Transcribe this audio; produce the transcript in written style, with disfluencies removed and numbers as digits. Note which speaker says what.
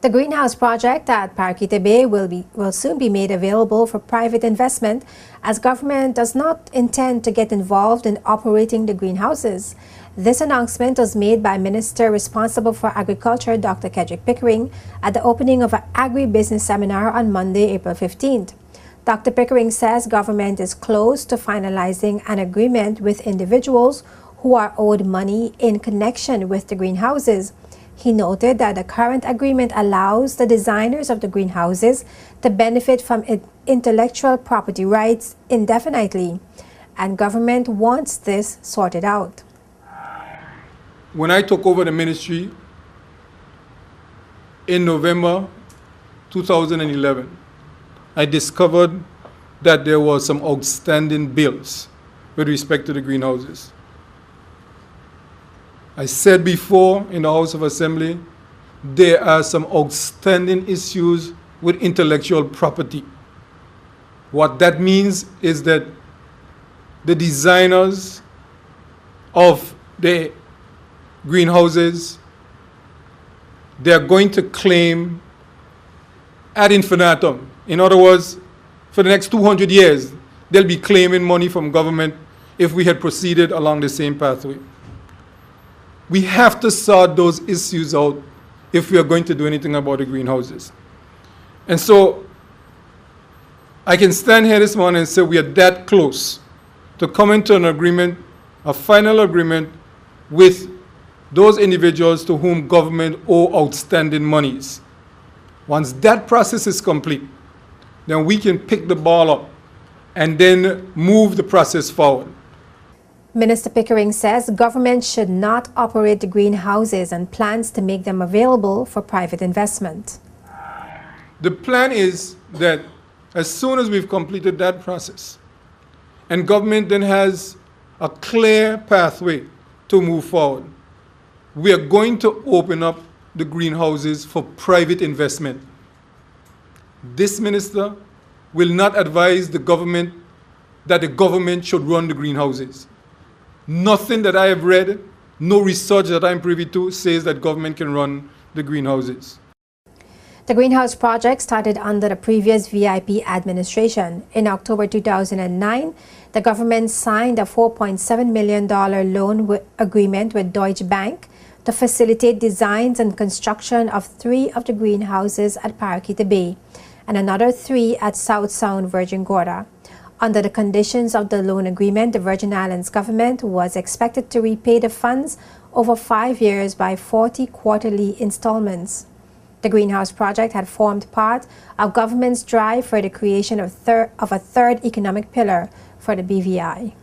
Speaker 1: The greenhouse project at Paraquita Bay will soon be made available for private investment, as government does not intend to get involved in operating the greenhouses. This announcement was made by Minister responsible for Agriculture, Dr. Kedrick Pickering, at the opening of an agribusiness seminar on Monday, April 15th. Dr. Pickering says government is close to finalizing an agreement with individuals who are owed money in connection with the greenhouses. He noted that the current agreement allows the designers of the greenhouses to benefit from intellectual property rights indefinitely, and government wants this sorted out.
Speaker 2: When I took over the ministry in November 2011, I discovered that there were some outstanding bills with respect to the greenhouses. I said before in the House of Assembly, there are some outstanding issues with intellectual property. What that means is that the designers of the greenhouses, they're going to claim ad infinitum. In other words, for the next 200 years, they'll be claiming money from government if we had proceeded along the same pathway. We have to sort those issues out if we are going to do anything about the greenhouses. And so I can stand here this morning and say we are that close to coming to an agreement, a final agreement with those individuals to whom government owe outstanding monies. Once that process is complete, then we can pick the ball up and then move the process forward.
Speaker 1: Minister Pickering says government should not operate the greenhouses and plans to make them available for private investment.
Speaker 2: The plan is that as soon as we've completed that process and government then has a clear pathway to move forward, we are going to open up the greenhouses for private investment. This minister will not advise the government that the government should run the greenhouses. Nothing that I have read, no research that I'm privy to says that government can run the greenhouses.
Speaker 1: The greenhouse project started under the previous VIP administration. In October 2009, the government signed a $4.7 million loan agreement with Deutsche Bank to facilitate designs and construction of 3 of the greenhouses at Paraquita Bay and another 3 at South Sound, Virgin Gorda. Under the conditions of the loan agreement, the Virgin Islands government was expected to repay the funds over 5 years by 40 quarterly installments. The greenhouse project had formed part of government's drive for the creation of a third economic pillar for the BVI.